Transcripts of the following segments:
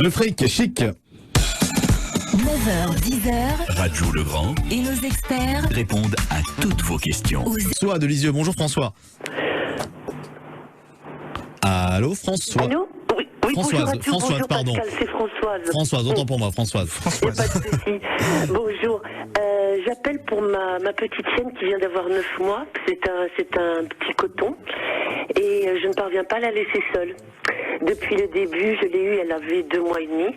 Le fric, chic. 9h, 10h, Radio Legrand et nos experts répondent à toutes vos questions. François de Lisieux, bonjour François. Allô François. Allô? Oui, Françoise, bonjour à tous, Françoise, bonjour pardon. Pascal, c'est Françoise. Françoise, autant pour moi, Françoise. Il n'y a pas de souci. Bonjour. J'appelle pour ma petite chienne qui vient d'avoir 9 mois. C'est un petit coton. Et je ne parviens pas à la laisser seule. Depuis le début, je l'ai eue, elle avait 2 mois et demi.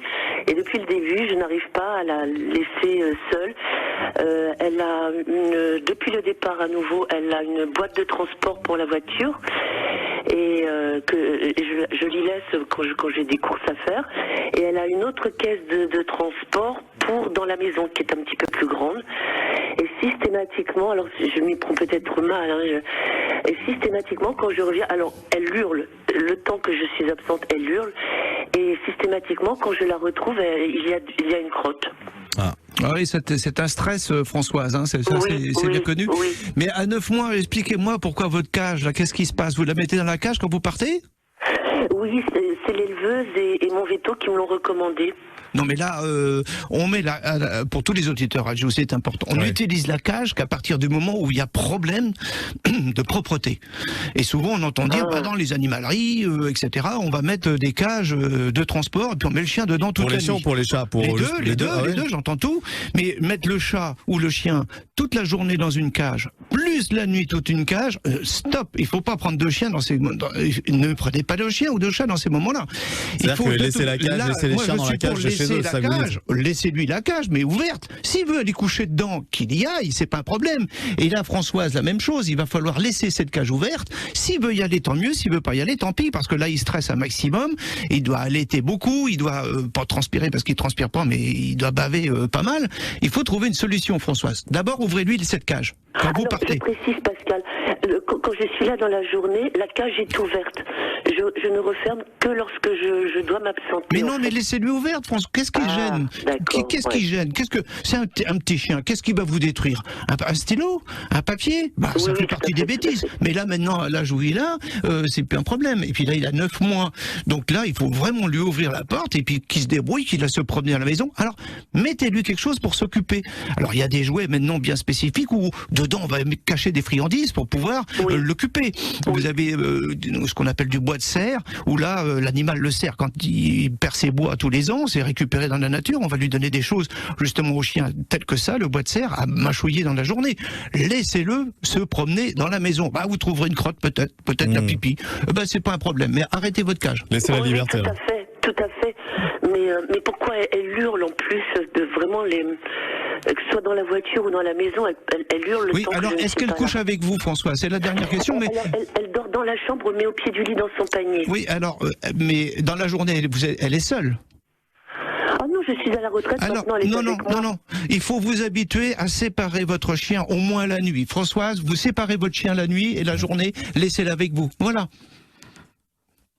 Et depuis le début, je n'arrive pas à la laisser seule. Elle a depuis le départ à nouveau, elle a une boîte de transport pour la voiture. Et je l'y laisse quand j'ai des courses à faire. Et elle a une autre caisse de transport pour dans la maison qui est un petit peu plus grande. Et systématiquement, alors je m'y prends peut-être mal, et systématiquement quand je reviens, alors elle hurle. Le temps que je suis absente, elle hurle. Et systématiquement quand je la retrouve, il y a une crotte. Ah oui, c'est un stress, Françoise, hein, c'est bien connu. Oui. Mais à 9 mois, expliquez-moi pourquoi votre cage, là, qu'est-ce qui se passe? Vous la mettez dans la cage quand vous partez? Oui, c'est l'éleveuse et mon veto qui me l'ont recommandé. Non mais là, on met pour tous les auditeurs, radio, c'est important. On utilise la cage qu'à partir du moment où il y a problème de propreté. Et souvent on entend dire, dans les animaleries, etc., on va mettre des cages de transport et puis on met le chien dedans toute la nuit. Pour les chiens ou pour les chats? Les deux, j'entends tout. Mais mettre le chat ou le chien toute la journée dans une cage, plus la nuit toute une cage, stop. Il faut pas prendre 2 chiens ne prenez pas de chien ou de chat dans ces moments-là. C'est-à-dire que laisser la cage, laisser les chiens dans la cage de chez eux, ça laissez-lui la cage, mais ouverte. S'il veut aller coucher dedans, qu'il y aille, c'est pas un problème. Et là, Françoise, la même chose, il va falloir laisser cette cage ouverte. S'il veut y aller, tant mieux. S'il veut pas y aller, tant pis, parce que là, il stresse un maximum. Il doit allaiter beaucoup, il doit pas transpirer parce qu'il transpire pas, mais il doit baver pas mal. Il faut trouver une solution, Françoise. D'abord, ouvrez-lui cette cage quand vous partez. Je précise, Pascal, quand je suis là dans la journée, la cage est ouverte. Je ne referme que lorsque je dois m'absenter. Mais non, mais laissez-lui ouverte, François. Qu'est-ce qui gêne? Qu'est-ce qui gêne? C'est un petit chien. Qu'est-ce qui va vous détruire? Un stylo? Un papier? Ça fait partie des bêtises. Mais là, maintenant, à l'âge où il a, c'est plus un problème. Et puis là, il a 9 mois. Donc là, il faut vraiment lui ouvrir la porte et puis qu'il se débrouille, qu'il a se promener à la maison. Alors, mettez-lui quelque chose pour s'occuper. Alors, il y a des jouets maintenant bien spécifiques où dedans, on va cacher des friandises pour pouvoir l'occuper. Vous avez ce qu'on appelle du bois de serre, où là, l'animal le serre quand il perd ses bois tous les ans, c'est récupéré dans la nature, on va lui donner des choses justement au chien telles que ça, le bois de serre, à mâchouiller dans la journée. Laissez-le se promener dans la maison. Vous trouverez une crotte peut-être la pipi. C'est pas un problème, mais arrêtez votre cage. Laissez la liberté. Tout à fait. Mais pourquoi elle hurle en plus de vraiment que ce soit dans la voiture ou dans la maison, elle hurle le temps que je ne suis pas là. Alors, est-ce qu'elle couche avec vous, François? C'est la dernière question. Elle dort dans la chambre, mais au pied du lit dans son panier. Oui, alors, mais dans la journée, elle est seule? Ah non, je suis à la retraite maintenant. Non. Il faut vous habituer à séparer votre chien au moins la nuit. Françoise, vous séparez votre chien la nuit et la journée, laissez-le avec vous. Voilà.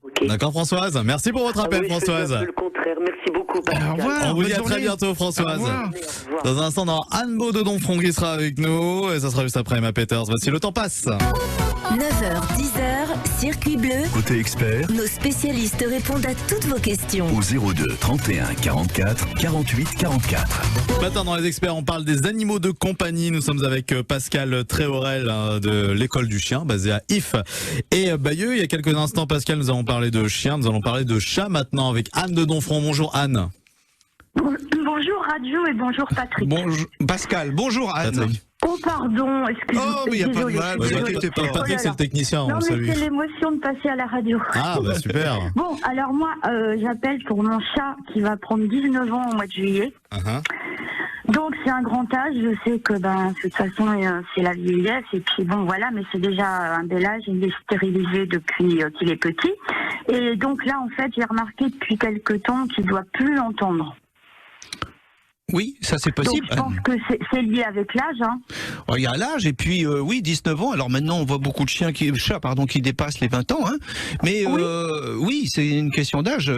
Okay. D'accord, Françoise. Merci pour votre appel, Françoise. Je fais le contraire. Merci beaucoup, Pascal. Au revoir. On vous dit à très bientôt, Françoise. Au revoir. Dans un instant, on aura Anne Baud de Donfront qui sera avec nous. Et ça sera juste après Emma Peters. Voici Le Temps passe. 9h, 10h, Circuit Bleu. Côté expert, Nos spécialistes répondent à toutes vos questions. au 02 31 44 48 44. Ce matin, dans Les Experts, on parle des animaux de compagnie. Nous sommes avec Pascal Tréorel de l'école du chien, basée à If et Bayeux. Il y a quelques instants, Pascal, nous avons parlé de chiens. Nous allons parler de chats maintenant avec Anne de Donfront. Bonjour Anne. Bonjour Radio et bonjour Patrick. Bonjour Pascal, bonjour Anne. Patrick. Oh pardon, excusez-moi. Oh, mais il n'y a pas de mal, désolée. vous inquiétez pas. Patrick, c'est le technicien, on Non le mais salue. c'est l'émotion de passer à la radio. Ah, super. Bon, alors moi, j'appelle pour mon chat qui va prendre 19 ans au mois de juillet. Donc c'est un grand âge, je sais que de toute façon c'est la vieillesse et puis bon voilà, mais c'est déjà un bel âge, il est stérilisé depuis qu'il est petit. Et donc là en fait j'ai remarqué depuis quelque temps qu'il doit plus entendre. Oui, ça c'est possible. Donc, je pense que c'est lié avec l'âge. Hein. Il y a l'âge et puis oui, 19 ans. Alors maintenant, on voit beaucoup de chats qui dépassent les 20 ans. Hein. Mais oui, c'est une question d'âge.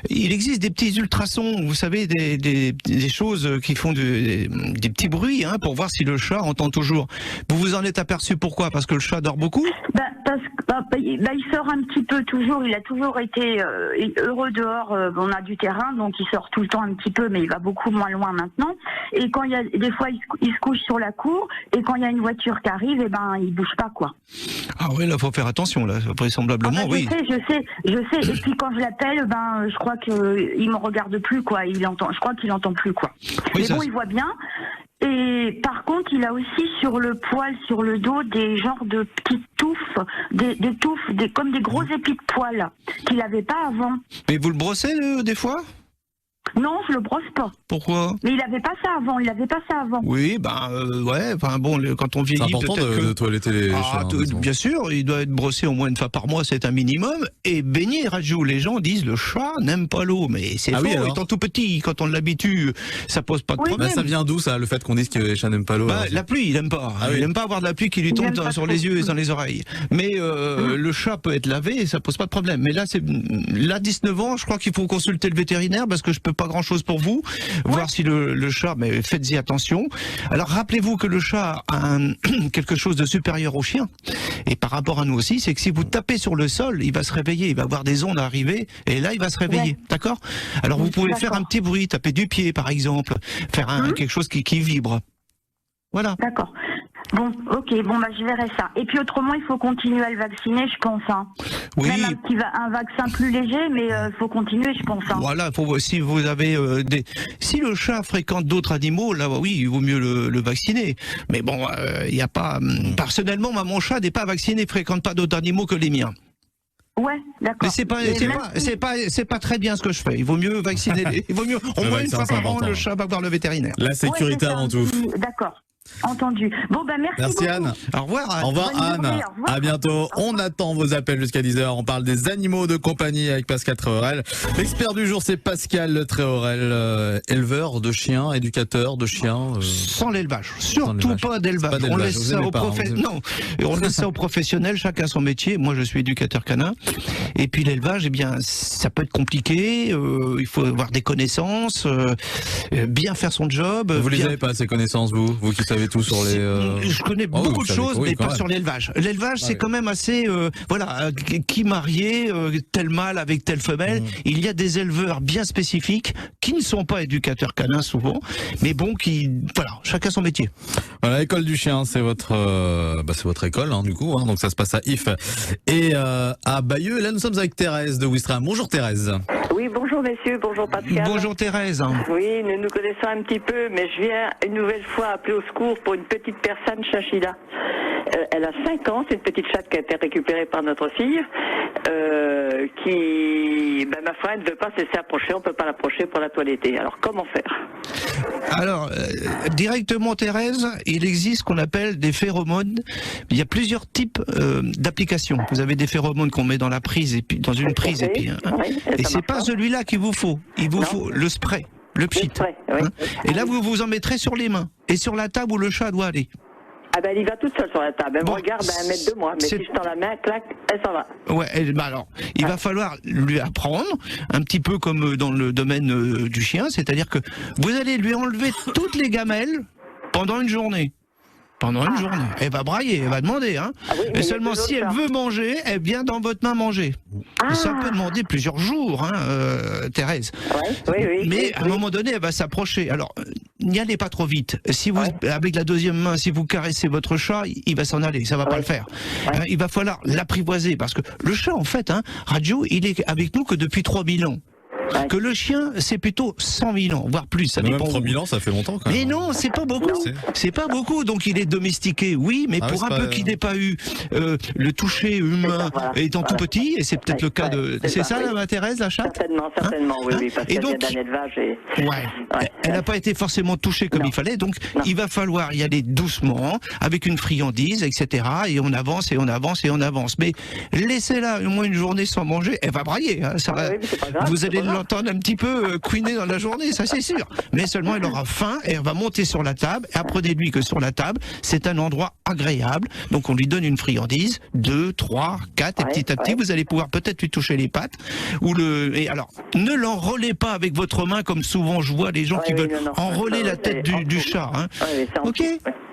Il existe des petits ultrasons, vous savez, des choses qui font des petits bruits hein, pour voir si le chat entend toujours. Vous vous en êtes aperçu pourquoi? Parce que le chat dort beaucoup? Parce que il sort un petit peu toujours. Il a toujours été heureux dehors. On a du terrain, donc il sort tout le temps un petit peu, mais il va beaucoup moins loin maintenant. Et quand il y a des fois, il se couche sur la cour. Et quand il y a une voiture qui arrive, il bouge pas quoi. Ah oui, là faut faire attention là. Vraisemblablement, oui. Je sais. Et puis quand je l'appelle, je crois qu'il me regarde plus quoi. Je crois qu'il entend plus quoi. Oui, mais bon, il voit bien. Et par contre, il a aussi sur le poil, sur le dos, des genres de petites touffes, des touffes, comme des gros épis de poils qu'il n'avait pas avant. Mais vous le brossez des fois? Non, je le brosse pas. Pourquoi? Mais il n'avait pas ça avant. Oui, ouais, quand on vieillit, c'est important de toiletter les chats. Bien sûr, il doit être brossé au moins une fois par mois, c'est un minimum. Et baigner, Rajou, les gens disent le chat n'aime pas l'eau, mais c'est faux. Étant tout petit, quand on l'habitue, ça pose pas de problème. Ça vient d'où ça, le fait qu'on dise que les chats n'aiment pas l'eau? La pluie, il n'aime pas. Il n'aime pas avoir de la pluie qui lui tombe sur les yeux et dans les oreilles. Mais le chat peut être lavé et ça pose pas de problème. Mais là, 19 ans, je crois qu'il faut consulter le vétérinaire parce que je peux pas grand chose pour vous, voir si le chat, mais faites-y attention. Alors rappelez-vous que le chat a quelque chose de supérieur au chien, et par rapport à nous aussi, c'est que si vous tapez sur le sol, il va se réveiller, il va avoir des ondes arriver, et là il va se réveiller, d'accord? Alors vous pouvez faire un petit bruit, taper du pied par exemple, faire quelque chose qui vibre. Voilà. D'accord. Bon, ok, je verrai ça. Et puis autrement, il faut continuer à le vacciner, je pense. Hein. Oui. Même un vaccin plus léger, mais il faut continuer, je pense. Hein. Voilà, si vous avez si le chat fréquente d'autres animaux, là, oui, il vaut mieux le vacciner. Mais bon, il n'y a pas. Personnellement, mon chat n'est pas vacciné, fréquente pas d'autres animaux que les miens. Ouais, d'accord. Mais c'est pas très bien ce que je fais. Il vaut mieux vacciner. Il vaut mieux au moins une fois par an le chat va voir le vétérinaire. La sécurité avant tout. D'accord. Entendu. Bon, merci beaucoup. Anne. Au revoir Anne. Au revoir Anne. Journée, au revoir. À bientôt. On attend vos appels jusqu'à 10h. On parle des animaux de compagnie avec Pascal Tréorel. L'expert du jour, c'est Pascal Tréorel, éleveur de chiens, éducateur de chiens. Sans l'élevage. Surtout pas d'élevage. On laisse ça on laisse ça aux professionnels. Chacun son métier. Moi, je suis éducateur canin. Et puis l'élevage, ça peut être compliqué. Il faut avoir des connaissances, bien faire son job. Vous les avez pas ces connaissances, vous qui savez tout sur les. Je connais beaucoup de choses, mais pas sur l'élevage. L'élevage, c'est quand même assez. Qui marié tel mâle avec telle femelle. Il y a des éleveurs bien spécifiques qui ne sont pas éducateurs canins souvent, mais bon, chacun son métier. Voilà, l'école du chien, c'est votre école, du coup. Donc ça se passe à If et à Bayeux. Et là, nous sommes avec Thérèse de Ouistreham. Bonjour Thérèse. Oui, bonjour messieurs, bonjour Pascal. Bonjour Thérèse. Oui, nous nous connaissons un petit peu, mais je viens une nouvelle fois appeler au secours pour une petite personne, Chachida. Elle a 5 ans, c'est une petite chatte qui a été récupérée par notre fille, qui, ma foi, elle ne veut pas se laisser approcher, on ne peut pas l'approcher pour la toiletter. Alors comment faire? Alors, directement Thérèse, il existe ce qu'on appelle des phéromones. Il y a plusieurs types d'applications. Vous avez des phéromones qu'on met dans la prise, et puis dans une prise, et c'est pas celui-là qu'il vous faut. Il vous faut le spray, le pchit. Et là, vous vous en mettrez sur les mains et sur la table où le chat doit aller. Elle y va toute seule sur la table. Elle me regarde à 1 mètre de moi. Mais si je tends la main, clac, elle s'en va. Ouais, alors, il va falloir lui apprendre, un petit peu comme dans le domaine du chien, c'est-à-dire que vous allez lui enlever toutes les gamelles pendant une journée. Pendant une journée. Elle va brailler, elle va demander. Et seulement si elle veut manger, elle vient dans votre main manger. Ça peut demander plusieurs jours, Thérèse. Oui, mais à un moment donné, elle va s'approcher. Alors, n'y allez pas trop vite. Si vous, avec la deuxième main, si vous caressez votre chat, il va s'en aller. Ça va pas le faire. Il va falloir l'apprivoiser parce que le chat, en fait, Radio, il est avec nous que depuis 3000 ans. Que le chien, c'est plutôt 100 000 ans, voire plus. Ça dépend. 3 000 ans, ça fait longtemps quand même. Mais non, c'est pas beaucoup. C'est pas beaucoup. Donc il est domestiqué, oui, mais pour un peu qu'il n'ait pas eu le toucher humain étant tout petit, et c'est peut-être le cas de. C'est ça, la Thérèse, la chatte? Certainement, oui, parce qu'elle vient d'un élevage. Elle n'a pas été forcément touchée comme il fallait, donc il va falloir y aller doucement, avec une friandise, etc. Et on avance, et on avance, et on avance. Mais laissez-la au moins une journée sans manger, elle va brailler. Vous allez l'entendre un petit peu couiner dans la journée, ça c'est sûr. Mais seulement elle aura faim et elle va monter sur la table. Et apprenez-lui que sur la table, c'est un endroit agréable. Donc on lui donne une friandise, 2, 3, 4, et petit à petit, vous allez pouvoir peut-être lui toucher les pattes. Et alors, ne l'enrôlez pas avec votre main comme souvent je vois les gens qui veulent enrôler la tête du chat. Hein. Ok.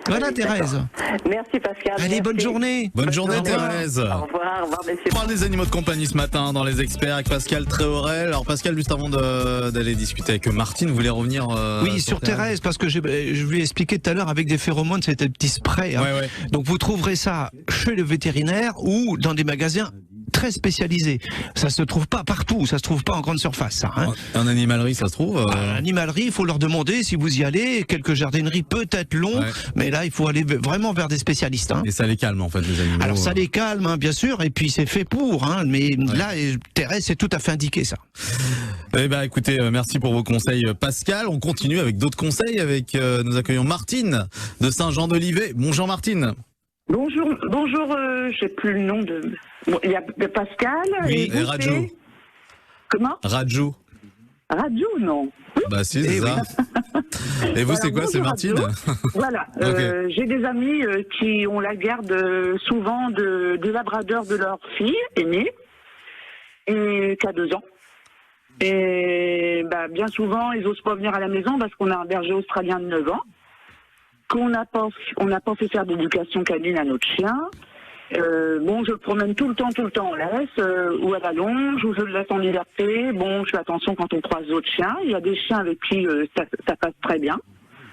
Voilà Thérèse. Merci Pascal. Allez, bonne journée. Bonne journée Thérèse. Au revoir messieurs. On parle des animaux de compagnie ce matin dans les experts avec Pascal Tréorel. Alors Pascal, juste avant d'aller discuter avec Martine, vous voulez revenir oui, sur Thérèse, parce que je vous ai expliqué tout à l'heure avec des phéromones, c'était un petit spray. Hein. Ouais. Donc vous trouverez ça chez le vétérinaire ou dans des magasins très spécialisé. Ça se trouve pas partout, ça se trouve pas en grande surface. Ça, hein. En animalerie, ça se trouve En animalerie, il faut leur demander si vous y allez. Quelques jardineries peut-être long, mais là, il faut aller vraiment vers des spécialistes. Hein. Et ça les calme en fait, les animaux. Alors ça les calme, hein, bien sûr, et puis c'est fait pour. Hein, mais là, Thérèse, c'est tout à fait indiqué ça. Eh ben, écoutez, merci pour vos conseils, Pascal. On continue avec d'autres conseils. Nous accueillons Martine de Saint-Jean-d'Olivet. Bonjour Martine. Bonjour, j'ai plus le nom de... Bon, il y a Pascal et Rajou. Comment Rajou, non. Bah si, c'est ça. Et vous, c'est quoi, c'est Martine? Voilà, okay. J'ai des amis qui ont la garde souvent de labrador de leur fille aînée, et qui a 2 ans. Et bah, bien souvent, ils n'osent pas venir à la maison parce qu'on a un berger australien de 9 ans. On n'a pas fait faire d'éducation canine à notre chien. Bon, je le promène tout le temps en laisse, ou à la longe, ou je le laisse en liberté. Bon, je fais attention quand on croise d'autres chiens. Il y a des chiens avec qui ça passe très bien.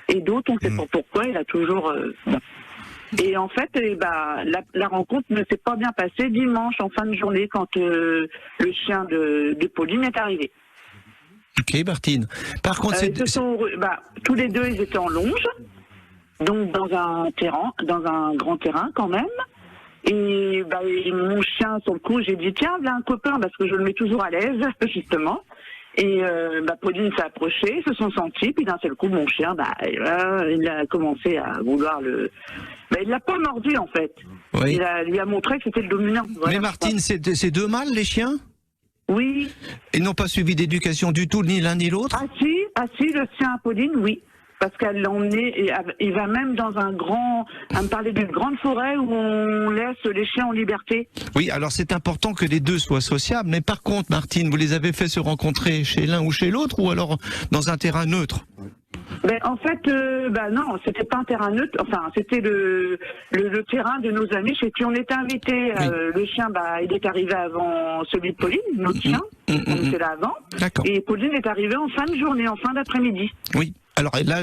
Et d'autres, on ne sait pas pourquoi, il a toujours... Bon. Et en fait, la rencontre ne s'est pas bien passée dimanche, en fin de journée, quand le chien de Pauline est arrivé. Ok, Martine. Par contre, tous les deux, ils étaient en longe. Donc dans un grand terrain quand même. Et mon chien, sur le coup, j'ai dit tiens, viens un copain, parce que je le mets toujours à l'aise, justement. Et Pauline s'est approchée, se sont sentis, puis d'un seul coup, mon chien, il a commencé à vouloir le... il l'a pas mordu en fait. Oui. Il lui a montré que c'était le dominant. Voilà. Mais Martine, c'est 2 mâles les chiens? Oui. Ils n'ont pas suivi d'éducation du tout, ni l'un ni l'autre? Ah si, le sien à Pauline, oui. Parce qu'elle l'a emmené, il va même dans elle me parlait d'une grande forêt où on laisse les chiens en liberté. Oui, alors c'est important que les deux soient sociables, mais par contre, Martine, vous les avez fait se rencontrer chez l'un ou chez l'autre, ou alors dans un terrain neutre? En fait, non, c'était pas un terrain neutre, enfin, c'était le terrain de nos amis chez qui on était invités. Oui. Le chien, il est arrivé avant celui de Pauline, notre chien, on était là avant. Et Pauline est arrivée en fin de journée, en fin d'après-midi. Oui. Alors là,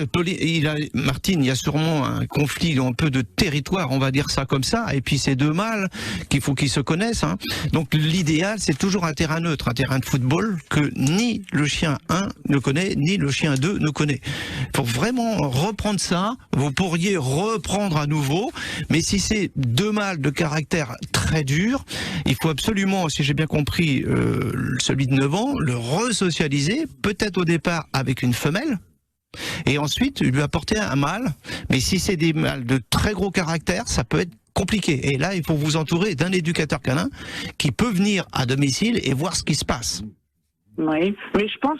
Martine, il y a sûrement un conflit un peu de territoire, on va dire ça comme ça, et puis c'est 2 mâles qu'il faut qu'ils se connaissent. Hein. Donc l'idéal, c'est toujours un terrain neutre, un terrain de football que ni le chien 1 ne connaît, ni le chien 2 ne connaît. Pour vraiment reprendre ça, vous pourriez reprendre à nouveau, mais si c'est 2 mâles de caractère très dur, il faut absolument, si j'ai bien compris, celui de 9 ans, le resocialiser, peut-être au départ avec une femelle, et ensuite lui apporter un mâle. Mais si c'est des mâles de très gros caractère, ça peut être compliqué. Et là, il faut vous entourer d'un éducateur canin qui peut venir à domicile et voir ce qui se passe. Oui, mais je pense,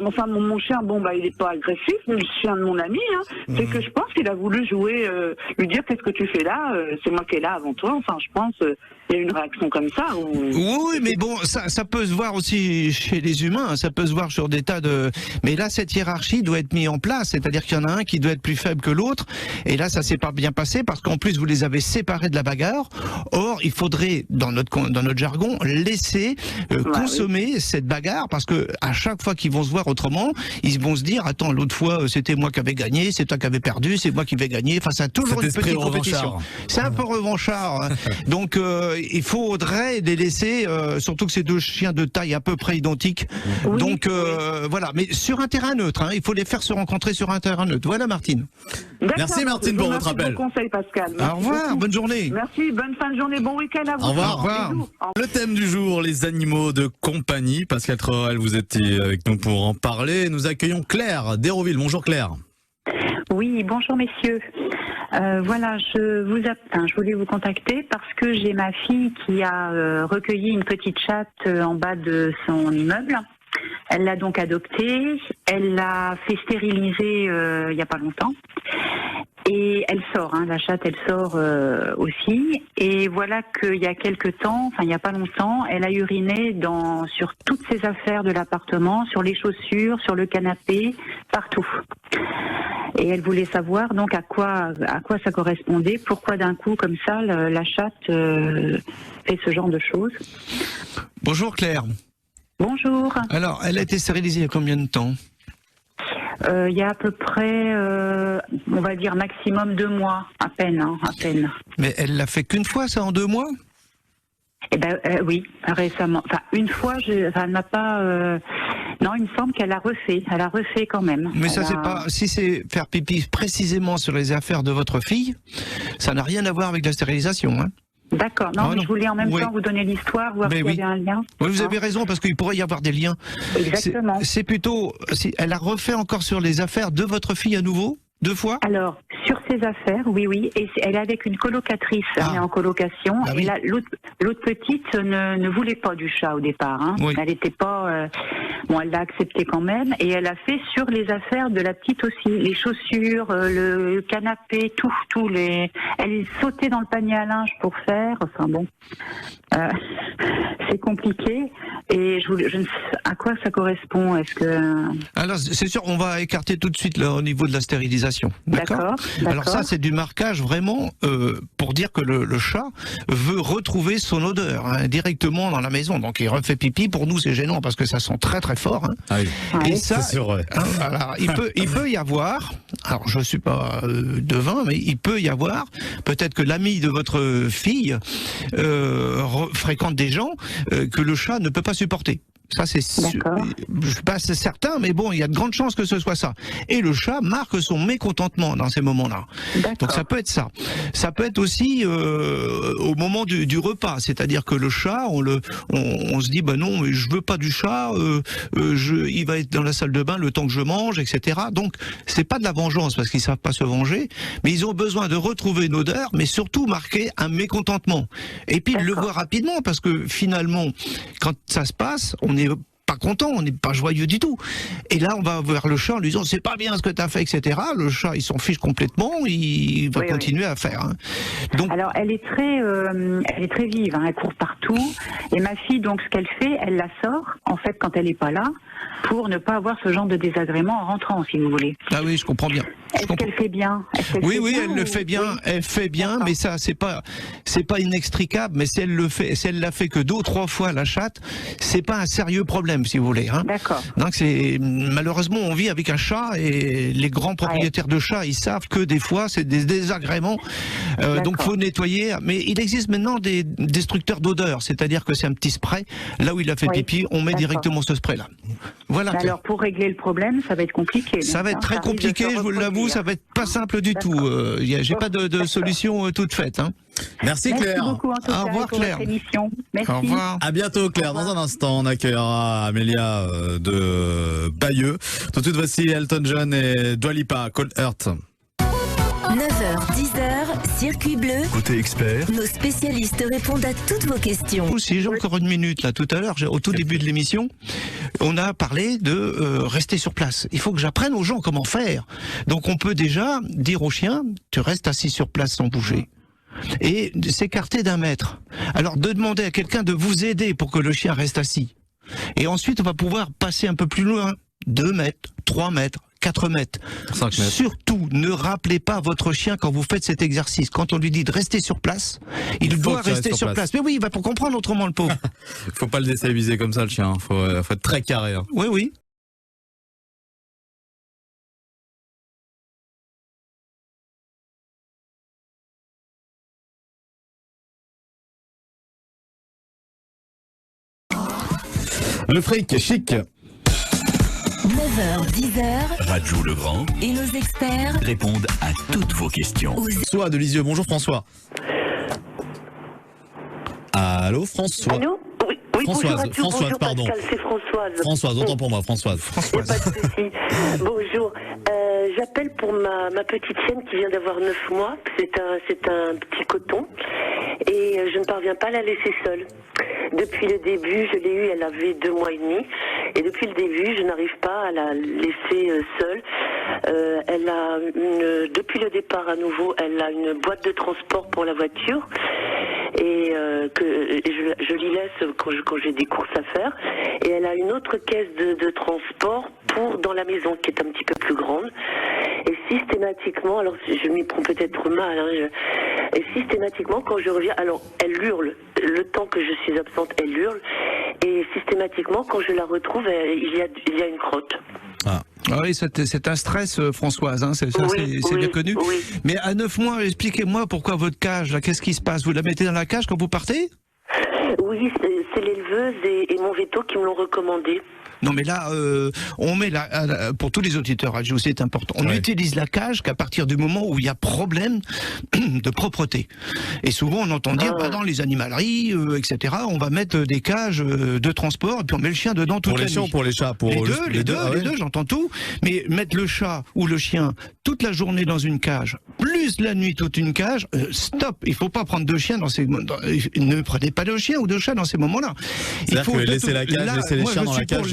enfin mon chien, il n'est pas agressif, le chien de mon ami, hein, c'est que je pense qu'il a voulu jouer, lui dire qu'est-ce que tu fais là, c'est moi qui est là avant toi, enfin je pense, il y a une réaction comme ça. Oui, mais bon, ça peut se voir aussi chez les humains, ça peut se voir sur des tas de... Mais là, cette hiérarchie doit être mise en place, c'est-à-dire qu'il y en a un qui doit être plus faible que l'autre, et là, ça s'est pas bien passé, parce qu'en plus, vous les avez séparés de la bagarre. Or, il faudrait, dans notre jargon, laisser consommer cette bagarre, parce que à chaque fois qu'ils vont se voir autrement, ils vont se dire, attends, l'autre fois, c'était moi qui avais gagné, c'est toi qui avais perdu, c'est moi qui vais gagner, enfin, ça a toujours une petite compétition. C'est un peu revanchard. Hein. Donc, il faudrait les laisser, surtout que c'est 2 chiens de taille à peu près identiques. Oui, donc voilà, mais sur un terrain neutre, hein, il faut les faire se rencontrer sur un terrain neutre. Voilà Martine. Merci Martine pour votre appel. Bon conseil Pascal. Au revoir, beaucoup. Bonne journée. Merci, bonne fin de journée, bon week-end à vous. Au revoir. Au revoir. Le thème du jour, les animaux de compagnie. Pascal Tréorel, vous êtes avec nous pour en parler. Nous accueillons Claire d'Hérouville. Bonjour Claire. Oui, bonjour messieurs. Voilà, je voulais vous contacter parce que j'ai ma fille qui a recueilli une petite chatte en bas de son immeuble. Elle l'a donc adoptée, elle l'a fait stériliser il y a pas longtemps. Et elle sort, hein, la chatte, elle sort aussi. Et voilà qu'il y a quelque temps, enfin il n'y a pas longtemps, elle a uriné sur toutes ses affaires de l'appartement, sur les chaussures, sur le canapé, partout. Et elle voulait savoir donc à quoi ça correspondait, pourquoi d'un coup comme ça la chatte fait ce genre de choses. Bonjour Claire. Bonjour. Alors, elle a été stérilisée il y a combien de temps ? Il y a à peu près, on va dire maximum 2 mois, à peine, hein, à peine. Mais elle l'a fait qu'une fois, ça, en 2 mois ? Eh ben oui, récemment. Enfin, une fois, elle n'a pas. Non, il me semble qu'elle a refait. Elle a refait quand même. Mais ça, c'est pas. Si c'est faire pipi précisément sur les affaires de votre fille, ça n'a rien à voir avec la stérilisation, hein. D'accord. Non, mais je voulais en même temps vous donner l'histoire, voir s'il y avait un lien. Oui, vous avez raison, parce qu'il pourrait y avoir des liens. Exactement. C'est plutôt. Elle a refait encore sur les affaires de votre fille à nouveau ? 2 fois ? Alors, sur ses affaires, oui. Et elle est avec une colocatrice, elle est en colocation. Ah, et là, l'autre petite ne voulait pas du chat au départ. Hein. Oui. Elle n'était pas... Bon, elle l'a accepté quand même. Et elle a fait sur les affaires de la petite aussi. Les chaussures, le canapé, tout. Elle sautait dans le panier à linge pour faire. Enfin bon, c'est compliqué. Et je ne sais à quoi ça correspond. Est-ce que... Alors, c'est sûr, on va écarter tout de suite là, au niveau de la stérilisation. D'accord. Alors ça, c'est du marquage vraiment pour dire que le chat veut retrouver son odeur directement dans la maison. Donc il refait pipi. Pour nous, c'est gênant parce que ça sent très très fort. Hein. Ah oui. Et ça, c'est sûr, ouais. Alors, il peut y avoir. Alors je suis pas devin, mais il peut y avoir. Peut-être que l'ami de votre fille fréquente des gens que le chat ne peut pas supporter. Ça, c'est je suis pas certain, mais bon, il y a de grandes chances que ce soit ça. Et le chat marque son mécontentement dans ces moments-là. Donc ça peut être ça. Ça peut être aussi au moment du repas, c'est-à-dire que le chat, on se dit, bah non, mais je veux pas du chat, il va être dans la salle de bain le temps que je mange, etc. Donc c'est pas de la vengeance parce qu'ils savent pas se venger, mais ils ont besoin de retrouver une odeur, mais surtout marquer un mécontentement. Et puis le voir rapidement parce que finalement, quand ça se passe, on n'est pas content, on n'est pas joyeux du tout. Et là, on va voir le chat en lui disant c'est pas bien ce que tu as fait, etc. Le chat, il s'en fiche complètement, il va continuer à faire. Hein. Donc, alors, elle est très vive, hein, elle court partout. Et ma fille, donc, ce qu'elle fait, elle la sort, en fait, quand elle n'est pas là, pour ne pas avoir ce genre de désagrément en rentrant, si vous voulez. Ah oui, je comprends bien. Est-ce qu'elle fait bien? Oui, elle le fait bien. Oui. Elle fait bien, mais ça, c'est pas inextricable. Mais si elle l'a fait que 2 ou 3 fois la chatte, c'est pas un sérieux problème, si vous voulez. Hein. D'accord. Donc malheureusement, on vit avec un chat et les grands propriétaires de chats, ils savent que des fois, c'est des désagréments. Donc faut nettoyer. Mais il existe maintenant des destructeurs d'odeur, c'est-à-dire que c'est un petit spray. Là où il a fait pipi, on met directement ce spray-là. Voilà. Alors pour régler le problème, ça va être compliqué. Ça va être très compliqué, je vous l'avoue. Ça va être pas simple du tout. J'ai pas de solution toute faite. Hein. Merci Claire. Merci beaucoup, en tout cas, au revoir Claire. Merci. Au revoir. À bientôt Claire. Dans un instant, on accueillera Amélia de Bayeux. Tout de suite, voici Elton John et Dua Lipa, Cold Heart. 9h, 10h, Circuit Bleu. Côté expert, Nos spécialistes répondent à toutes vos questions. Si j'ai encore une minute là, tout à l'heure, au tout début de l'émission, on a parlé de rester sur place. Il faut que j'apprenne aux gens comment faire. Donc on peut déjà dire au chien, tu restes assis sur place sans bouger. Et s'écarter d'1 mètre. Alors de demander à quelqu'un de vous aider pour que le chien reste assis. Et ensuite on va pouvoir passer un peu plus loin. 2 mètres, 3 mètres, 4 mètres. 5 mètres. Surtout, ne rappelez pas votre chien quand vous faites cet exercice. Quand on lui dit de rester sur place, il doit rester sur place. Mais oui, il va pour comprendre autrement le pauvre. Faut pas le déstabiliser comme ça le chien. Faut être très carré. Hein. Oui. Le fric, chic. 9h, 10h. Rajou Legrand Et nos experts répondent à toutes vos questions. François de Lisieux. Bonjour François. Allô François. Allô? Oui, Françoise, bonjour bonjour pardon. Pascal, c'est Françoise. Françoise, autant pour moi, Françoise. Il n'y a pas de souci. Bonjour. J'appelle pour ma petite chienne qui vient d'avoir 9 mois. C'est un petit coton. Et je ne parviens pas à la laisser seule. depuis le début, je l'ai eue, elle avait 2 mois et demi. Et depuis le début, je n'arrive pas à la laisser seule. Elle a depuis le départ à nouveau, elle a une boîte de transport pour la voiture. Et je l'y laisse quand j'ai des courses à faire. Et elle a une autre caisse de transport dans la maison qui est un petit peu plus grande. Et systématiquement, alors je m'y prends peut-être mal, et systématiquement quand je reviens, alors elle hurle, le temps que je suis absente, elle hurle, et systématiquement quand je la retrouve, il y a une crotte. Ah oui, c'est un stress, Françoise, hein, c'est bien connu. Oui. Mais à 9 mois, expliquez-moi pourquoi votre cage, là, qu'est-ce qui se passe? Vous la mettez dans la cage quand vous partez? Oui, c'est l'éleveuse et mon veto qui me l'ont recommandé. Non mais là, on met pour tous les auditeurs radio, c'est important. On utilise la cage qu'à partir du moment où il y a problème de propreté. Et souvent on entend dire, dans les animaleries, etc., on va mettre des cages de transport et puis on met le chien dedans toute la nuit. Pour les chiens ou pour les chats? Les deux, j'entends tout. Mais mettre le chat ou le chien toute la journée dans une cage, plus la nuit toute une cage, stop. Il faut pas prendre 2 chiens dans ces moments. Ne prenez pas de chien ou de chat dans ces moments-là. Il faut laisser la cage, laisser les chiens dans la cage.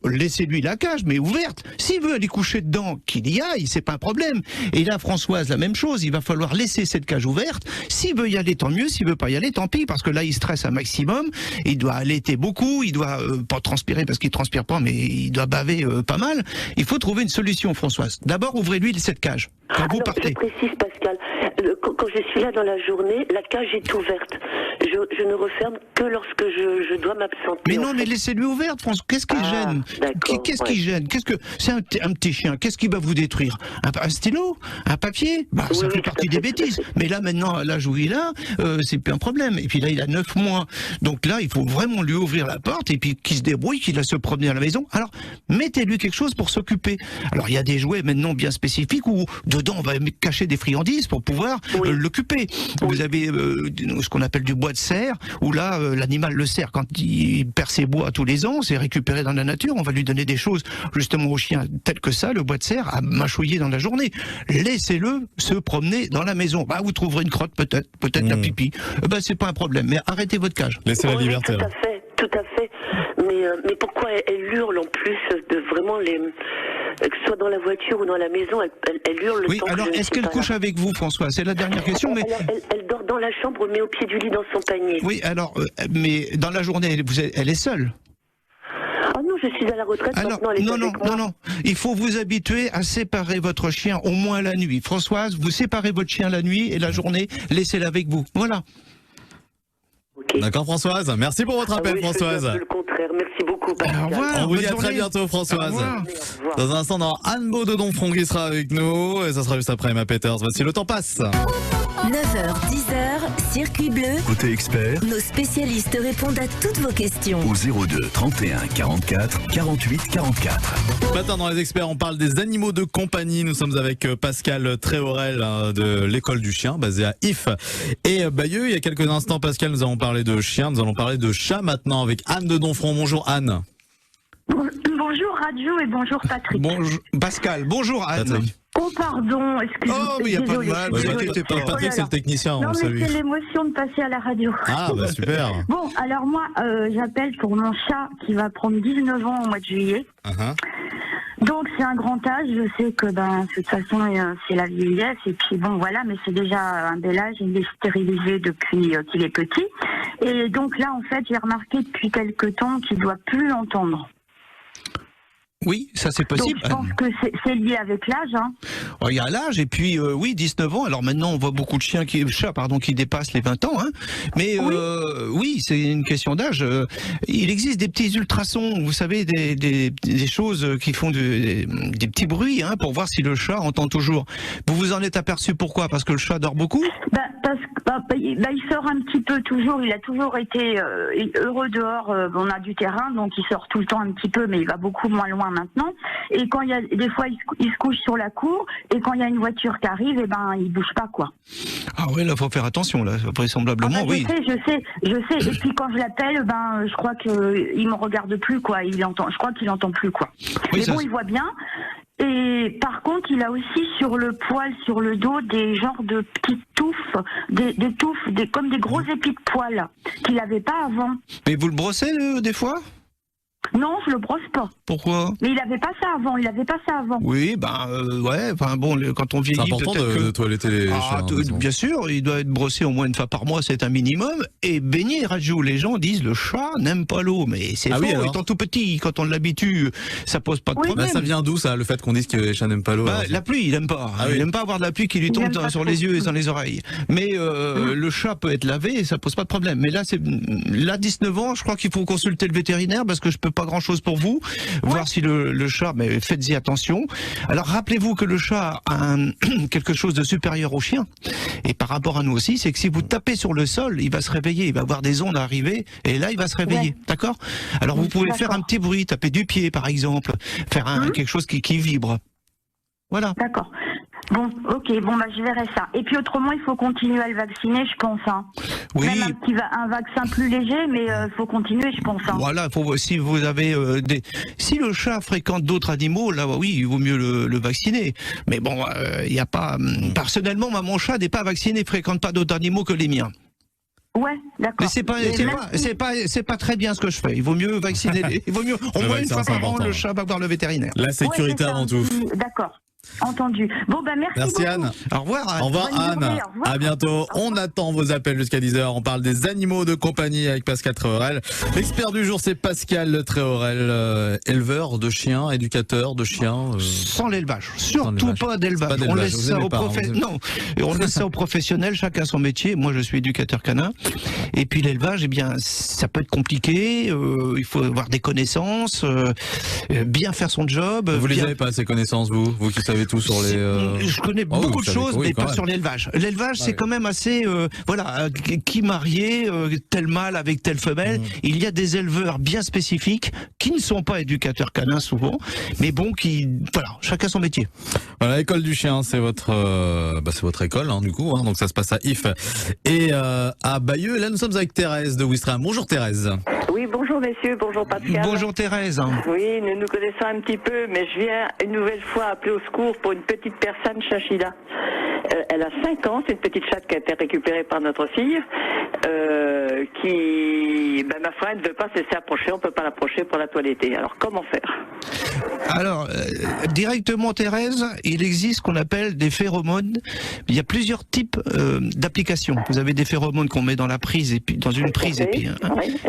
Laissez-lui la cage, mais ouverte. S'il veut aller coucher dedans, qu'il y aille, c'est pas un problème. Et là, Françoise, la même chose. Il va falloir laisser cette cage ouverte. S'il veut y aller, tant mieux. S'il veut pas y aller, tant pis, parce que là, il stresse un maximum. Il doit allaiter beaucoup. Il doit pas transpirer parce qu'il transpire pas, mais il doit baver pas mal. Il faut trouver une solution, Françoise. D'abord, ouvrez-lui cette cage. Quand vous partez. Je précise, Pascal. Quand je suis là dans la journée, la cage est ouverte. Je ne referme que lorsque je dois m'absenter. Mais non, mais laissez-lui ouverte, François. Qu'est-ce qui gêne? Qu'est-ce qui gêne? C'est un petit chien. Qu'est-ce qui va vous détruire? Un stylo? Un papier? Ça fait partie des bêtises. Mais là, maintenant, à l'âge où il a, c'est plus un problème. Et puis là, il a 9 mois. Donc là, il faut vraiment lui ouvrir la porte et puis qu'il se débrouille, qu'il a se promener à la maison. Alors, mettez-lui quelque chose pour s'occuper. Alors, il y a des jouets maintenant bien spécifiques où dedans, on va cacher des friandises pour pouvoir l'occuper. Vous avez ce qu'on appelle du bois de cerf, où là, l'animal le cerf, quand il perd ses bois tous les ans, c'est récupéré dans la nature, on va lui donner des choses justement au chien telles que ça, le bois de cerf, à mâchouiller dans la journée. Laissez-le se promener dans la maison. Vous trouverez une crotte peut-être la pipi. C'est pas un problème, mais arrêtez votre cage. Laissez la liberté. Tout à fait. Mais pourquoi elle hurle en plus de vraiment que ce soit dans la voiture ou dans la maison, elle hurle. Oui, alors est-ce qu'elle couche avec vous, François? C'est la dernière question. Elle dort dans la chambre, mais au pied du lit dans son panier. Oui, alors, mais dans la journée, elle est seule? Ah non, je suis à la retraite maintenant. Non. Il faut vous habituer à séparer votre chien au moins la nuit. Françoise, vous séparez votre chien la nuit et la journée, laissez-la avec vous. Voilà. Okay. D'accord, Françoise. Merci pour votre appel, Françoise. Le contraire. Merci beaucoup, Pascal. Au revoir. On vous dit à très bientôt, Françoise. Dans un instant, dans Anne Beau de Donfront qui sera avec nous. Et ça sera juste après Emma Peters. Voici Le Temps passe. 9h, 10h, Circuit Bleu. Côté expert, nos spécialistes répondent à toutes vos questions. Au 02 31 44 48 44. Ce matin, dans les experts, on parle des animaux de compagnie. Nous sommes avec Pascal Tréorel de l'école du chien, basée à If et Bayeux. Il y a quelques instants, Pascal, nous avons parlé de chiens. Nous allons parler de chats maintenant avec Anne de Donfront. Bonjour Anne. Bonjour Radio et bonjour Patrick. Bonjour Pascal, bonjour Anne. Patrick. Oh pardon, excusez-moi. Oh, mais il n'y a pas de mal, vous inquiétez pas. Patrick, c'est le technicien, non, on mais salue. c'est l'émotion de passer à la radio. Ah, super. Bon, alors moi, j'appelle pour mon chat qui va prendre 19 ans au mois de juillet. Donc c'est un grand âge, je sais que de toute façon c'est la vieillesse et puis bon voilà, mais c'est déjà un bel âge, il est stérilisé depuis qu'il est petit. Et donc là en fait j'ai remarqué depuis quelque temps qu'il doit plus l'entendre. Oui, ça c'est possible. Donc, je pense que c'est lié avec l'âge. Hein. Il y a l'âge et puis oui, 19 ans. Alors maintenant on voit beaucoup de chats qui dépassent les 20 ans. Hein. Mais oui, c'est une question d'âge. Il existe des petits ultrasons, vous savez, des choses qui font des petits bruits pour voir si le chat entend toujours. Vous vous en êtes aperçu pourquoi? Parce que le chat dort beaucoup? Il sort un petit peu toujours. Il a toujours été heureux dehors. On a du terrain, donc il sort tout le temps un petit peu, mais il va beaucoup moins loin maintenant. Et quand il y a des fois, il se couche sur la cour. Et quand il y a une voiture qui arrive, il bouge pas quoi. Ah ouais, là faut faire attention là. Vraisemblablement, oui. Je sais. Et puis quand je l'appelle, je crois qu'il me regarde plus quoi. Je crois qu'il entend plus quoi. Oui, mais bon, il voit bien. Et par contre, il a aussi sur le poil, sur le dos, des genres de petites touffes, des touffes, comme des gros épis de poil qu'il n'avait pas avant. Mais vous le brossez des fois ? Non, je le brosse pas. Pourquoi ? Mais il avait pas ça avant, Oui, ouais, enfin bon, quand on vieillit, c'est important de toiletter les chats. Bien sûr, il doit être brossé au moins une fois par mois, c'est un minimum. Et baigner, Rajou, les gens disent le chat n'aime pas l'eau, mais c'est faux, étant tout petit, quand on l'habitue, ça pose pas de problème. Ça vient d'où ça, le fait qu'on dise que les chats n'aiment pas l'eau? La pluie, il aime pas. Il aime pas avoir de la pluie qui lui tombe sur les yeux et dans les oreilles. Mais le chat peut être lavé et ça pose pas de problème. Mais là, 19 ans, je crois qu'il faut consulter le vétérinaire parce que je peux pas grand chose pour vous, voir si le chat, mais faites-y attention. Alors rappelez-vous que le chat a quelque chose de supérieur au chien, et par rapport à nous aussi, c'est que si vous tapez sur le sol, il va se réveiller, il va voir des ondes arriver, et là il va se réveiller, d'accord? Alors vous pouvez faire un petit bruit, taper du pied par exemple, faire quelque chose qui vibre. Voilà. D'accord. Bon, ok, je verrai ça. Et puis autrement, il faut continuer à le vacciner, je pense. Oui. Même un vaccin plus léger, mais il faut continuer, je pense. Voilà, si vous avez si le chat fréquente d'autres animaux, là, oui, il vaut mieux le vacciner. Mais bon, il n'y a pas. Personnellement, mon chat n'est pas vacciné, fréquente pas d'autres animaux que les miens. Ouais, d'accord. Mais c'est pas très bien ce que je fais. Il vaut mieux vacciner. Il vaut mieux au moins une fois par an, le chat va voir le vétérinaire. La sécurité avant tout. D'accord. Entendu. Merci beaucoup. Anne. Au revoir Anne. Au revoir Anne. À bientôt. On attend vos appels jusqu'à 10h. On parle des animaux de compagnie avec Pascal Tréorel. L'expert du jour, c'est Pascal Tréorel, éleveur de chiens, éducateur de chiens. Sans l'élevage. Surtout pas d'élevage. On laisse ça on laisse ça aux professionnels, chacun son métier. Moi, je suis éducateur canin. Et puis l'élevage, ça peut être compliqué. Il faut avoir des connaissances, bien faire son job. Vous les avez pas, ces connaissances, vous qui savez tout sur les... Je connais beaucoup de choses, mais pas sur l'élevage. L'élevage, c'est quand même assez... qui marié tel mâle avec telle femelle. Il y a des éleveurs bien spécifiques qui ne sont pas éducateurs canins souvent, mais bon, chacun son métier. Voilà, l'école du chien, c'est votre école, du coup. Donc ça se passe à If et à Bayeux. Là, nous sommes avec Thérèse de Ouistreham. Bonjour Thérèse. Oui, bonjour messieurs, bonjour Pascal. Bonjour Thérèse. Oui, nous nous connaissons un petit peu, mais je viens une nouvelle fois appeler au secours pour une petite personne, Chachila. Elle a 5 ans, c'est une petite chatte qui a été récupérée par notre fille, qui, ma foi, elle ne veut pas se laisser approcher, on ne peut pas l'approcher pour la toiletter. Alors comment faire? Alors, directement Thérèse, il existe ce qu'on appelle des phéromones. Il y a plusieurs types d'applications. Vous avez des phéromones qu'on met dans la prise, et puis dans une prise, et puis...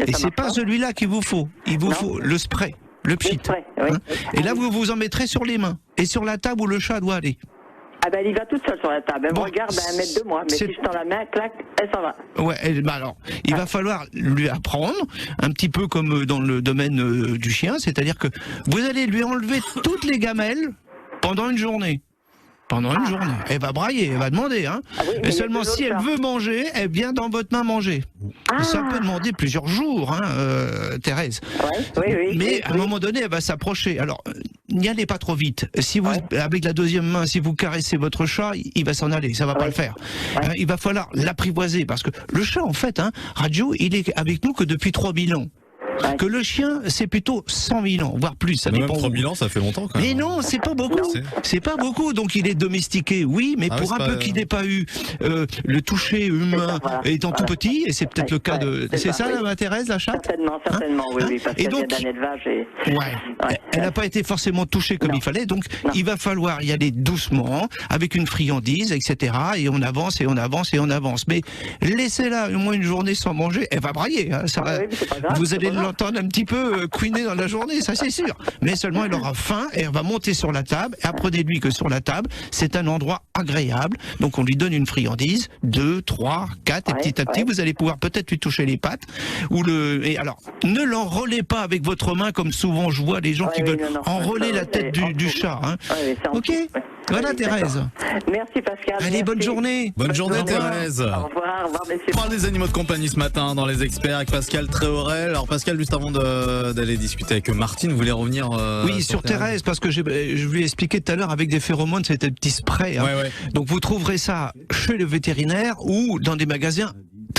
et c'est pas celui-là qu'il vous faut. Il vous faut le spray. Le pchit. Et là, vous vous en mettrez sur les mains et sur la table où le chat doit aller. Elle y va toute seule sur la table. Elle me regarde à 1 mètre de moi. Mais si je tends la main, clac, elle s'en va. Ouais, alors, il va falloir lui apprendre, un petit peu comme dans le domaine du chien, c'est-à-dire que vous allez lui enlever toutes les gamelles pendant une journée. Elle va brailler, elle va demander. Et seulement si elle veut manger, elle vient dans votre main manger. Ça peut demander plusieurs jours, Thérèse. Mais à un moment donné, elle va s'approcher. Alors, n'y allez pas trop vite. Si vous, avec la deuxième main, si vous caressez votre chat, il va s'en aller. Ça va pas le faire. Il va falloir l'apprivoiser parce que le chat, en fait, Radio, il est avec nous que depuis 3000 ans. Que le chien, c'est plutôt 100 000 ans, voire plus. Ça dépend. Même 3000 ans, ça fait longtemps quand même. Mais non, c'est pas beaucoup. C'est pas beaucoup. Donc il est domestiqué, oui, mais pour un peu qu'il n'ait pas eu le toucher humain étant tout petit, et c'est peut-être le cas de... C'est ça, la Thérèse, la chatte? Certainement, oui, parce qu'elle vient d'un élevage et... Elle n'a pas été forcément touchée comme il fallait, donc il va falloir y aller doucement, avec une friandise, etc. Et on avance, et on avance, et on avance. Mais laissez-la au moins une journée sans manger, elle va brailler. Vous allez l'entendre un petit peu couiner dans la journée, ça c'est sûr. Mais seulement elle aura faim et elle va monter sur la table. Et apprenez-lui que sur la table, c'est un endroit agréable. Donc on lui donne une friandise, 2, 3, 4, et petit à petit, vous allez pouvoir peut-être lui toucher les pattes. Et alors, ne l'enrôlez pas avec votre main, comme souvent je vois les gens qui veulent enrôler la tête du chat. Ok. Voilà Thérèse. Merci Pascal. Allez, bonne journée. Bonne journée Thérèse. Au revoir messieurs. On parle des animaux de compagnie ce matin dans les experts avec Pascal Tréorel. Alors Pascal, juste avant d'aller discuter avec Martine, vous voulez revenir sur Thérèse, parce que je lui ai expliqué tout à l'heure avec des phéromones, c'était un petit spray. Donc vous trouverez ça chez le vétérinaire ou dans des magasins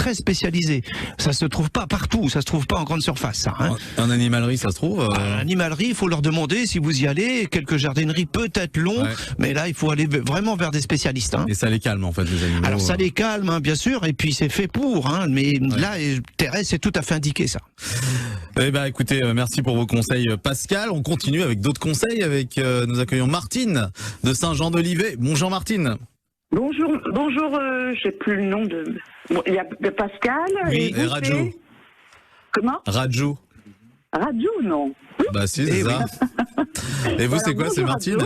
très spécialisé. Ça se trouve pas partout, ça se trouve pas en grande surface. Ça, hein. En animalerie, ça se trouve En animalerie, il faut leur demander si vous y allez. Quelques jardineries peut-être long, mais là, il faut aller vraiment vers des spécialistes. Hein. Et ça les calme en fait, les animaux. Alors ça les calme, hein, bien sûr, et puis c'est fait pour. Hein, mais là, Thérèse, c'est tout à fait indiqué ça. Eh ben, écoutez, merci pour vos conseils, Pascal. On continue avec d'autres conseils. Nous accueillons Martine de Saint-Jean-d'Olivet. Bonjour Martine. Bonjour, je sais plus le nom de. Bon, il y a Pascal. Oui, et Rajou. Comment? Rajou. Rajou, non. Bah si, c'est ça. Et vous, c'est quoi? C'est Martine?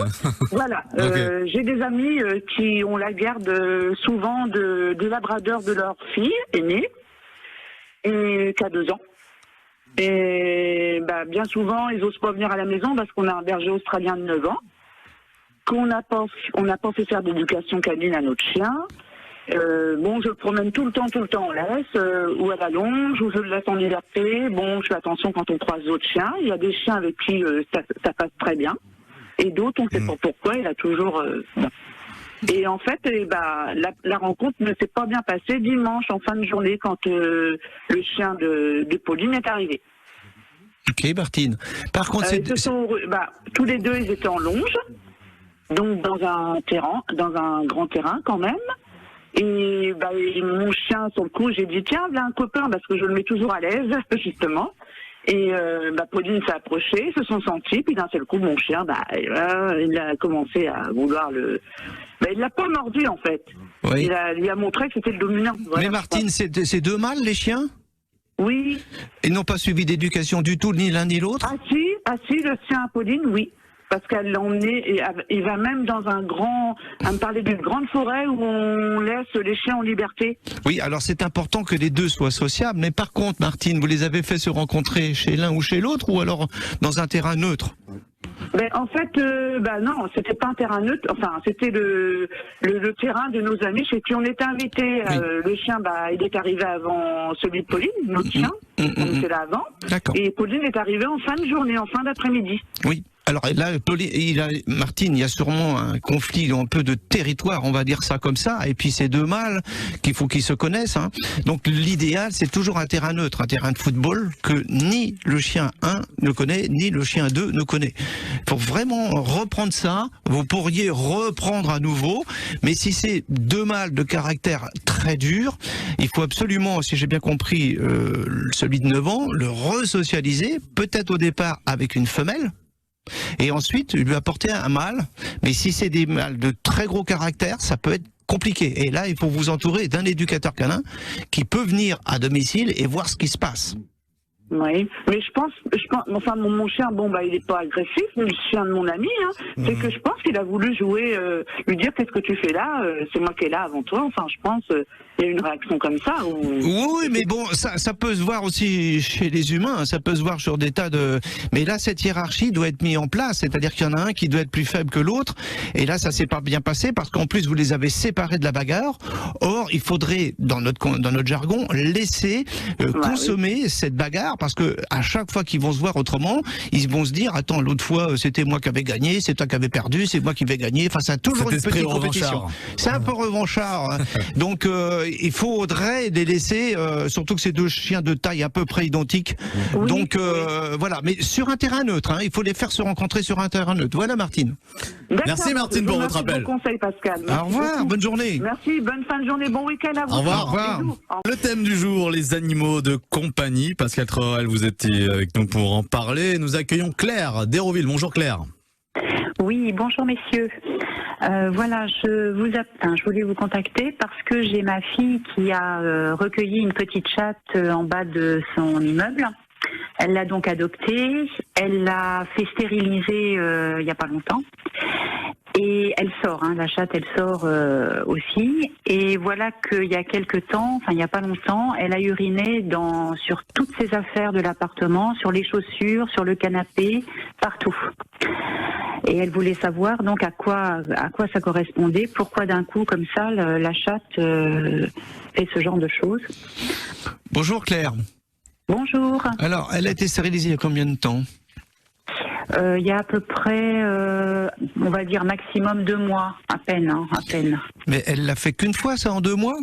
Voilà. Okay. J'ai des amis qui ont la garde souvent de labrador de leur fille aînée, et qui a 2 ans. Et bah, bien souvent, ils n'osent pas venir à la maison parce qu'on a un berger australien de 9 ans, qu'on n'a pas fait faire d'éducation canine à notre chien. Bon, je le promène tout le temps en laisse, ou à la longe, ou je le laisse en liberté. Bon, je fais attention quand on croise d'autres chiens. Il y a des chiens avec qui ça passe très bien. Et d'autres, on ne sait pas pourquoi, il a toujours... Et en fait, la rencontre ne s'est pas bien passée dimanche, en fin de journée, quand le chien de Pauline est arrivé. Ok, Martine. Par contre, tous les deux, ils étaient en longe, donc dans un grand terrain quand même. Et mon chien, sur le coup, j'ai dit tiens, viens un copain, parce que je le mets toujours à l'aise, justement. Et Pauline s'est approchée, ils se sont sentis, puis d'un seul coup, mon chien, il a commencé à vouloir le... il l'a pas mordu, en fait. Oui. Il lui a montré que c'était le dominant. Voilà. Mais Martine, c'est 2 mâles, les chiens? Oui. Ils n'ont pas suivi d'éducation du tout, ni l'un ni l'autre? Ah si, le chien à Pauline, oui. Parce qu'elle l'a emmené, et il va même dans elle me parlait d'une grande forêt où on laisse les chiens en liberté. Oui, alors c'est important que les deux soient sociables, mais par contre, Martine, vous les avez fait se rencontrer chez l'un ou chez l'autre, ou alors dans un terrain neutre? En fait, non, c'était pas un terrain neutre, enfin, c'était le terrain de nos amis chez qui on était invités. Oui. Le chien, il est arrivé avant celui de Pauline, notre chien, on était là avant. Et Pauline est arrivée en fin de journée, en fin d'après-midi. Oui. Alors là, Martine, il y a sûrement un conflit, un peu de territoire, on va dire ça comme ça, et puis c'est 2 mâles qu'il faut qu'ils se connaissent. Hein. Donc l'idéal, c'est toujours un terrain neutre, un terrain de football que ni le chien 1 ne connaît, ni le chien 2 ne connaît. Pour vraiment reprendre ça, vous pourriez reprendre à nouveau, mais si c'est 2 mâles de caractère très dur, il faut absolument, si j'ai bien compris, celui de 9 ans, le resocialiser, peut-être au départ avec une femelle, et ensuite lui apporter un mâle. Mais si c'est des mâles de très gros caractère, ça peut être compliqué. Et là, il faut vous entourer d'un éducateur canin qui peut venir à domicile et voir ce qui se passe. Oui, mais je pense, enfin mon chien, il est pas agressif, mais le chien de mon ami, c'est que je pense qu'il a voulu jouer, lui dire qu'est-ce que tu fais là, c'est moi qui est là avant toi. Enfin, je pense il y a une réaction comme ça. Oui, mais bon, ça peut se voir aussi chez les humains, ça peut se voir sur des tas de... Mais là, cette hiérarchie doit être mise en place, c'est-à-dire qu'il y en a un qui doit être plus faible que l'autre, et là, ça s'est pas bien passé, parce qu'en plus, vous les avez séparés de la bagarre. Or, il faudrait, dans notre jargon, laisser consommer cette bagarre, parce que à chaque fois qu'ils vont se voir autrement, ils vont se dire, attends, l'autre fois, c'était moi qui avais gagné, c'est toi qui avais perdu, c'est moi qui vais gagner, enfin, c'est toujours une petite compétition. C'est un peu revanchard. Hein. Donc, il faudrait les laisser, surtout que c'est 2 chiens de taille à peu près identiques. Oui, donc voilà, mais sur un terrain neutre, il faut les faire se rencontrer sur un terrain neutre. Voilà, Martine. Merci Martine pour votre appel. Bon conseil, Pascal. Au revoir, bonne journée. Merci, bonne fin de journée, bon week-end à vous. Au revoir. Le thème du jour, les animaux de compagnie. Pascal Treaurel, vous étiez avec nous pour en parler. Nous accueillons Claire d'Hérouville. Bonjour Claire. Oui, bonjour messieurs. Voilà, je voulais vous contacter parce que j'ai ma fille qui a recueilli une petite chatte en bas de son immeuble. Elle l'a donc adoptée, elle l'a fait stériliser il n'y a pas longtemps. Et elle sort, la chatte, elle sort aussi. Et voilà qu'il y a quelque temps, enfin il n'y a pas longtemps, elle a uriné sur toutes ses affaires de l'appartement, sur les chaussures, sur le canapé, partout. Et elle voulait savoir donc à quoi ça correspondait, pourquoi d'un coup comme ça la chatte fait ce genre de choses. Bonjour Claire. Bonjour. Alors, elle a été stérilisée il y a combien de temps ? Il y a à peu près, on va dire maximum 2 mois, à peine. Mais elle l'a fait qu'une fois, ça, en 2 mois ?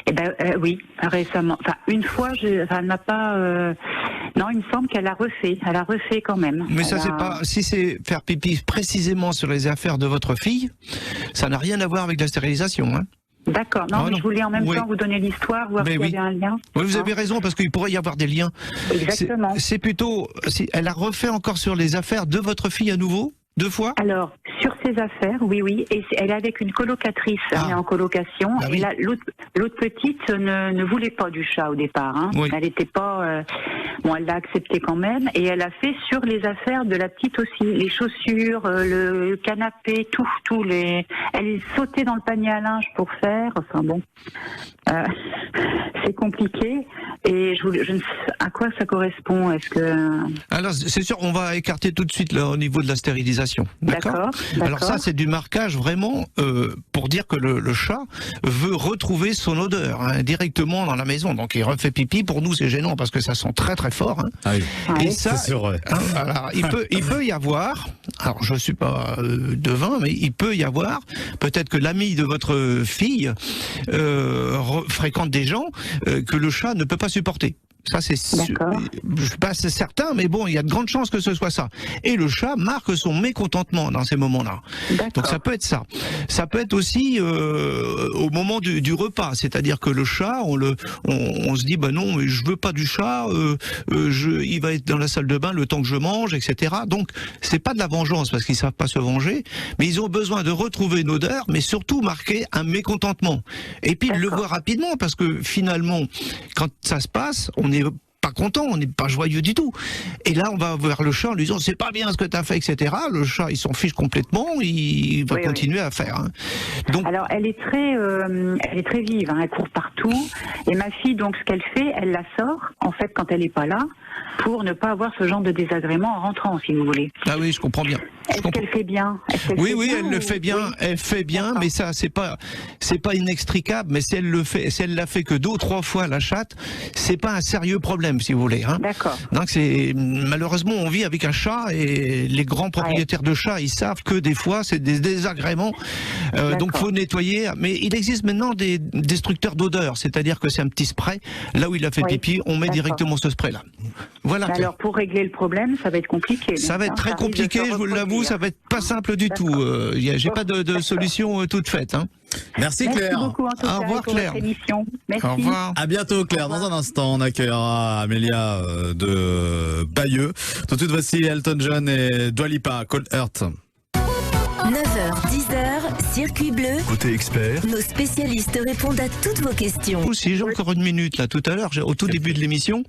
Eh ben oui, récemment. Enfin, une fois, elle n'a pas. Non, il me semble qu'elle a refait. Elle a refait quand même. Mais ça, c'est pas. Si c'est faire pipi précisément sur les affaires de votre fille, ça n'a rien à voir avec la stérilisation, hein. D'accord. Non, mais je voulais en même temps vous donner l'histoire, voir s'il y avait un lien. Oui, vous avez raison, parce qu'il pourrait y avoir des liens. Exactement. C'est plutôt. Elle a refait encore sur les affaires de votre fille à nouveau? 2 fois? Alors, sur ses affaires, oui. Et elle est avec une colocatrice, elle est en colocation. Ah, et oui. là, l'autre petite ne voulait pas du chat au départ. Hein. Oui. Elle n'était pas... Bon, elle l'a accepté quand même. Et elle a fait sur les affaires de la petite aussi. Les chaussures, le canapé, tout. Elle sautait dans le panier à linge pour faire. Enfin bon, c'est compliqué. Et je ne sais à quoi ça correspond. Est-ce que... Alors, c'est sûr, on va écarter tout de suite là, au niveau de la stérilisation. D'accord. Alors ça, c'est du marquage vraiment pour dire que le chat veut retrouver son odeur directement dans la maison. Donc il refait pipi. Pour nous, c'est gênant parce que ça sent très très fort. Hein. Ah oui. Et ça, c'est sûr, ouais. Alors, il peut y avoir. Alors, je suis pas devin, mais il peut y avoir. Peut-être que l'ami de votre fille fréquente des gens que le chat ne peut pas supporter. Ça, c'est sûr. Je suis pas certain, mais bon, il y a de grandes chances que ce soit ça. Et le chat marque son mécontentement dans ces moments-là. Donc ça peut être ça. Ça peut être aussi au moment du repas, c'est-à-dire que le chat, on se dit, bah non, mais je veux pas du chat. Il va être dans la salle de bain le temps que je mange, etc. Donc c'est pas de la vengeance parce qu'ils savent pas se venger, mais ils ont besoin de retrouver une odeur, mais surtout marquer un mécontentement. Et puis le voir rapidement parce que finalement, quand ça se passe, on n'est pas content, on n'est pas joyeux du tout. Et là, on va voir le chat en lui disant c'est pas bien ce que tu as fait, etc. Le chat, il s'en fiche complètement, il va continuer à faire. Hein. Donc, alors, elle est très vive, hein, elle court partout. Et ma fille, donc, ce qu'elle fait, elle la sort, en fait, quand elle n'est pas là, pour ne pas avoir ce genre de désagrément en rentrant, si vous voulez. Ah oui, je comprends bien. Est-ce qu'elle fait bien? Oui, elle le fait bien, elle fait bien, mais ça, c'est pas inextricable, mais si elle l'a fait que 2 ou 3 fois la chatte, c'est pas un sérieux problème, si vous voulez. Hein. D'accord. Donc malheureusement, on vit avec un chat et les grands propriétaires de chats, ils savent que des fois, c'est des désagréments, donc faut nettoyer. Mais il existe maintenant des destructeurs d'odeur, c'est-à-dire que c'est un petit spray, là où il a fait pipi, on met directement ce spray-là. Voilà. Alors, pour régler le problème, ça va être compliqué. Ça va être très compliqué, je vous l'avoue, ça va être pas simple du tout. J'ai pas de solution toute faite. Hein. Merci Claire. Merci beaucoup en tout cas. Au revoir Claire. Merci. Au revoir. À bientôt Claire. Dans un instant, on accueillera Amélia de Bayeux. Tout de suite, voici Elton John et Dua Lipa, Cold Heart. 9h, 10h, Circuit Bleu. Côté expert, Nos spécialistes répondent à toutes vos questions. Si j'ai encore une minute là, tout à l'heure, au tout début de l'émission,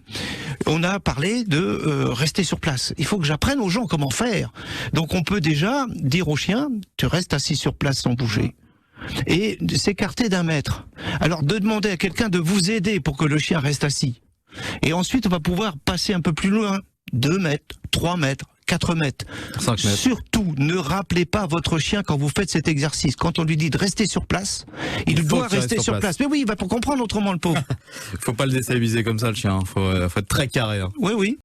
on a parlé de rester sur place. Il faut que j'apprenne aux gens comment faire. Donc on peut déjà dire au chien, tu restes assis sur place sans bouger. Et s'écarter d'1 mètre. Alors de demander à quelqu'un de vous aider pour que le chien reste assis. Et ensuite on va pouvoir passer un peu plus loin. 2 mètres, 3 mètres. 4 mètres. 5 mètres. Surtout, ne rappelez pas votre chien quand vous faites cet exercice. Quand on lui dit de rester sur place, il doit rester sur place. Mais oui, il va pour comprendre autrement le pauvre. Faut pas le déstabiliser comme ça, le chien. Faut être très carré. Hein. Oui.